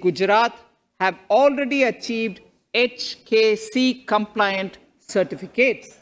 Gujarat have already achieved HKC-compliant certificates.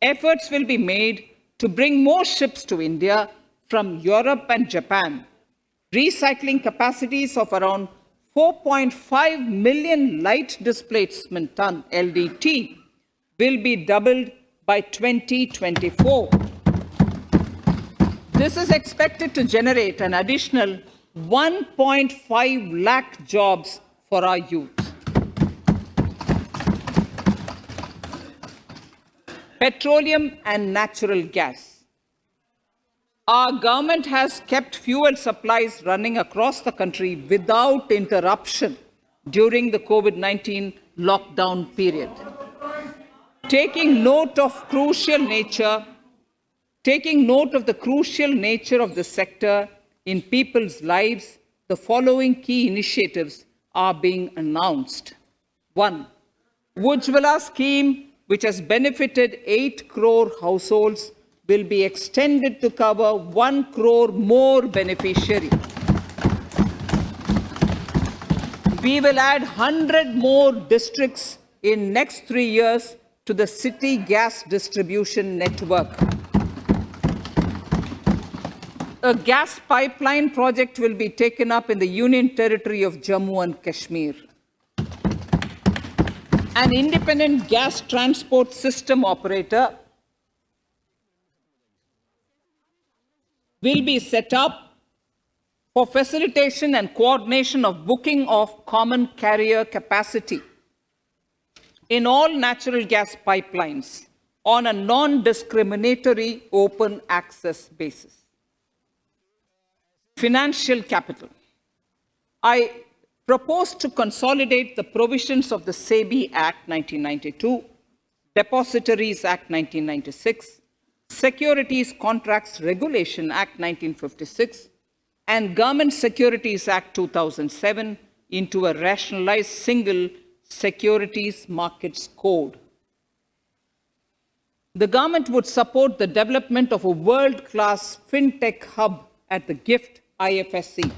Efforts will be made to bring more ships to India from Europe and Japan. Recycling capacities of around 4.5 million light displacement ton LDT will be doubled by 2024. This is expected to generate an additional 1.5 lakh jobs for our youth. Petroleum and natural gas. Our government has kept fuel supplies running across the country without interruption during the COVID-19 lockdown period. Taking note of the crucial nature of the sector in people's lives, the following key initiatives are being announced. 1. Ujjwala scheme, which has benefited 8 crore households, will be extended to cover 1 crore more beneficiaries. We will add 100 more districts in next 3 years to the city gas distribution network. A gas pipeline project will be taken up in the Union Territory of Jammu and Kashmir. An independent gas transport system operator will be set up for facilitation and coordination of booking of common carrier capacity in all natural gas pipelines on a non-discriminatory open access basis. Financial capital. I propose to consolidate the provisions of the SEBI Act 1992, Depositories Act 1996, Securities Contracts Regulation Act 1956, and Government Securities Act 2007 into a rationalized single Securities Markets Code. The government would support the development of a world-class fintech hub at the GIFT IFSC.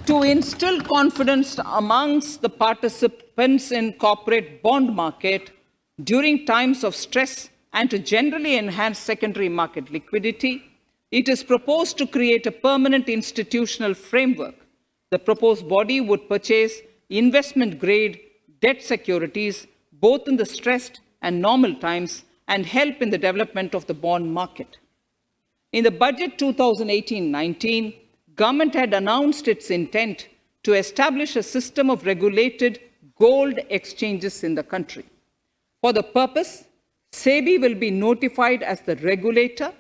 To instill confidence amongst the participants in corporate bond market during times of stress and to generally enhance secondary market liquidity, it is proposed to create a permanent institutional framework. The proposed body would purchase investment-grade debt securities both in the stressed and normal times and help in the development of the bond market. In the budget 2018-19, government had announced its intent to establish a system of regulated gold exchanges in the country. For the purpose, SEBI will be notified as the regulator,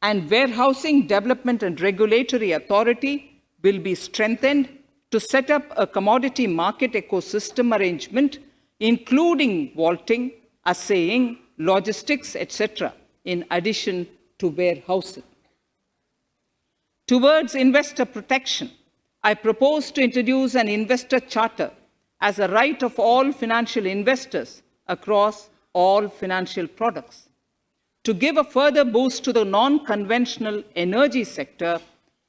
and Warehousing Development and Regulatory Authority will be strengthened to set up a commodity market ecosystem arrangement, including vaulting, assaying, logistics, etc., in addition to warehousing. Towards investor protection, I propose to introduce an investor charter as a right of all financial investors across all financial products. To give a further boost to the non-conventional energy sector,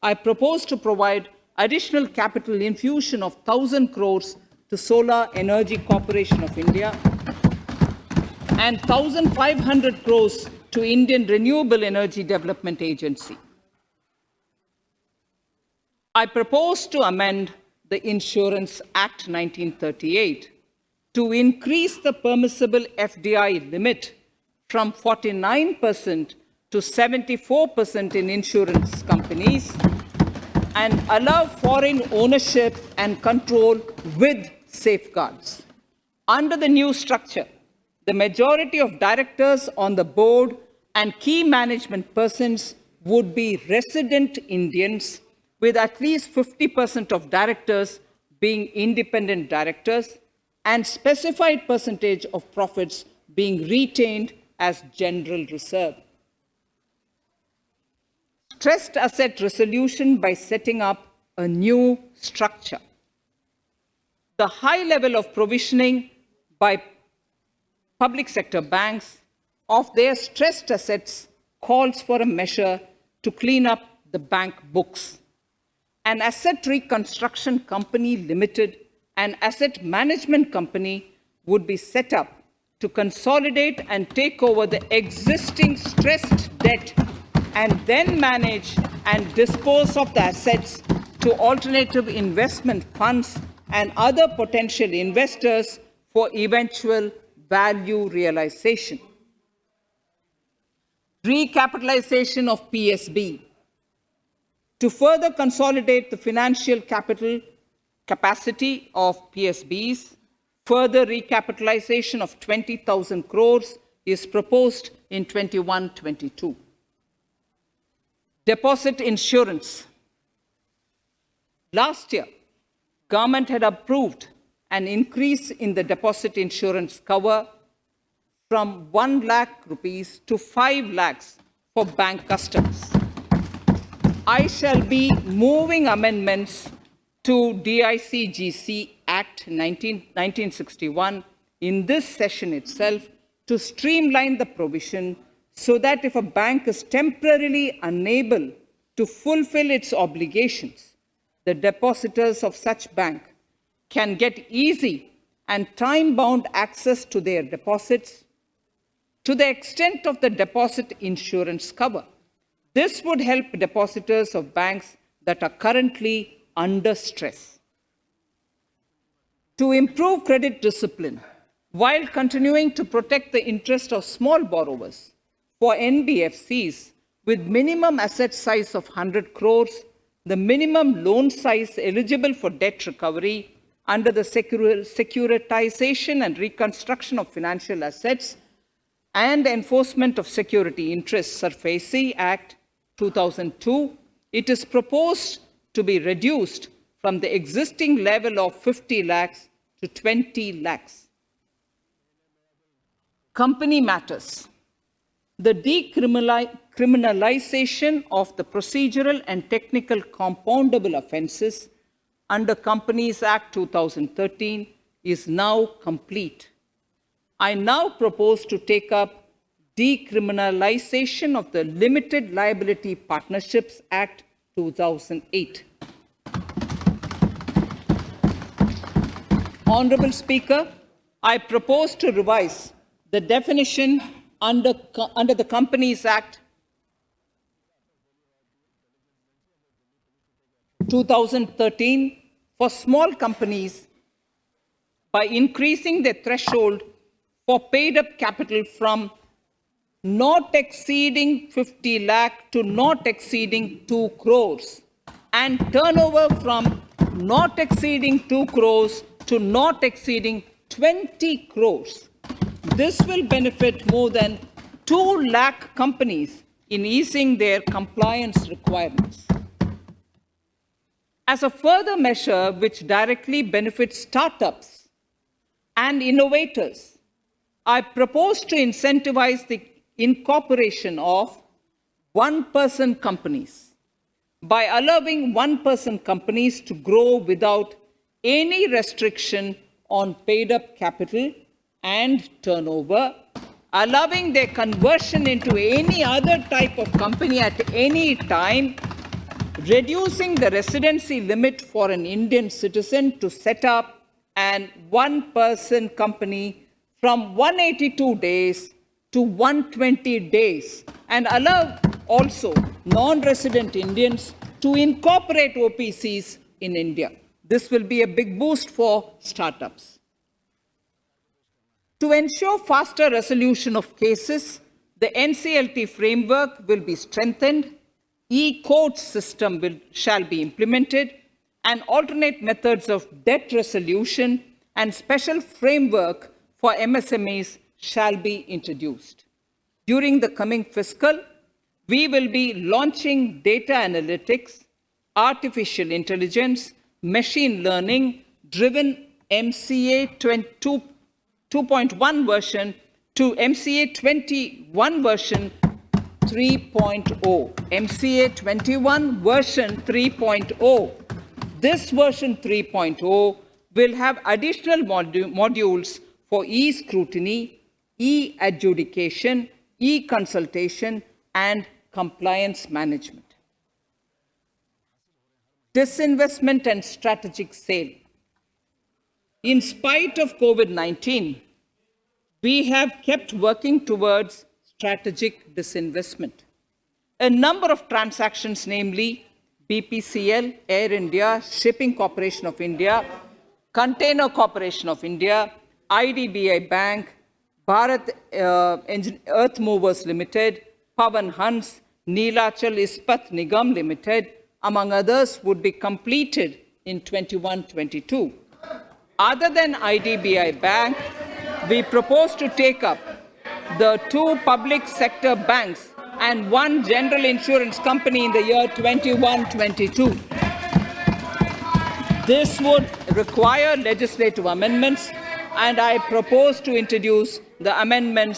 I propose to provide additional capital infusion of 1,000 crores to Solar Energy Corporation of India and 1,500 crores to Indian Renewable Energy Development Agency. I propose to amend the Insurance Act 1938 to increase the permissible FDI limit from 49% to 74% in insurance companies and allow foreign ownership and control with safeguards. Under the new structure, the majority of directors on the board and key management persons would be resident Indians, with at least 50% of directors being independent directors and specified percentage of profits being retained as general reserve. Stressed asset resolution by setting up a new structure. The high level of provisioning by public sector banks of their stressed assets calls for a measure to clean up the bank books. an asset reconstruction company limited, an asset management company would be set up to consolidate and take over the existing stressed debt and then manage and dispose of the assets to alternative investment funds and other potential investors for eventual value realization. Recapitalization of PSB. To further consolidate the financial capital capacity of PSBs, further recapitalization of 20,000 crores is proposed in 21-22. Deposit insurance. Last year, government had approved an increase in the deposit insurance cover from 1 lakh rupees to 5 lakhs for bank customers. I shall be moving amendments to DICGC Act 1961 in this session itself to streamline the provision so that if a bank is temporarily unable to fulfill its obligations, the depositors of such bank can get easy and time-bound access to their deposits to the extent of the deposit insurance cover. This would help depositors of banks that are currently under stress. To improve credit discipline, while continuing to protect the interest of small borrowers, for NBFCs with minimum asset size of 100 crores, the minimum loan size eligible for debt recovery under the Securitization and Reconstruction of Financial Assets and Enforcement of Security Interests SARFAESI Act 2002, it is proposed to be reduced from the existing level of 50 lakhs to 20 lakhs. Company matters. The decriminalization of the procedural and technical compoundable offences under Companies Act 2013 is now complete. I now propose to take up decriminalization of the Limited Liability Partnerships Act 2008. Honourable Speaker, I propose to revise the definition under the Companies Act 2013 for small companies by increasing the threshold for paid-up capital from not exceeding 50 lakh to not exceeding 2 crores and turnover from not exceeding 2 crores to not exceeding 20 crores. This will benefit more than 2 lakh companies in easing their compliance requirements. As a further measure which directly benefits startups and innovators, I propose to incentivize the incorporation of one-person companies by allowing one-person companies to grow without any restriction on paid-up capital and turnover, allowing their conversion into any other type of company at any time, reducing the residency limit for an Indian citizen to set up an one-person company from 182 days to 120 days, and allow also non-resident Indians to incorporate OPCs in India. This will be a big boost for startups. To ensure faster resolution of cases, the NCLT framework will be strengthened, e-court system shall be implemented, and alternate methods of debt resolution and special framework for MSMEs shall be introduced. During the coming fiscal, we will be launching data analytics, artificial intelligence, machine learning driven MCA 2.1 version to MCA 21 version 3.0. MCA 21 version 3.0. This version 3.0 will have additional modules for e-scrutiny, e-adjudication, e-consultation, and compliance management. disinvestment and strategic sale. In spite of COVID-19, we have kept working towards strategic disinvestment. A number of transactions, namely BPCL, Air India, Shipping Corporation of India, Container Corporation of India, IDBI Bank, Bharat Earth Movers Limited, Pawan Hans, Neelachal Ispat Nigam Limited, among others, would be completed in 21-22. Other than IDBI Bank, we propose to take up the 2 public sector banks and 1 general insurance company in the year 21-22. This would require legislative amendments, and I propose to introduce the amendments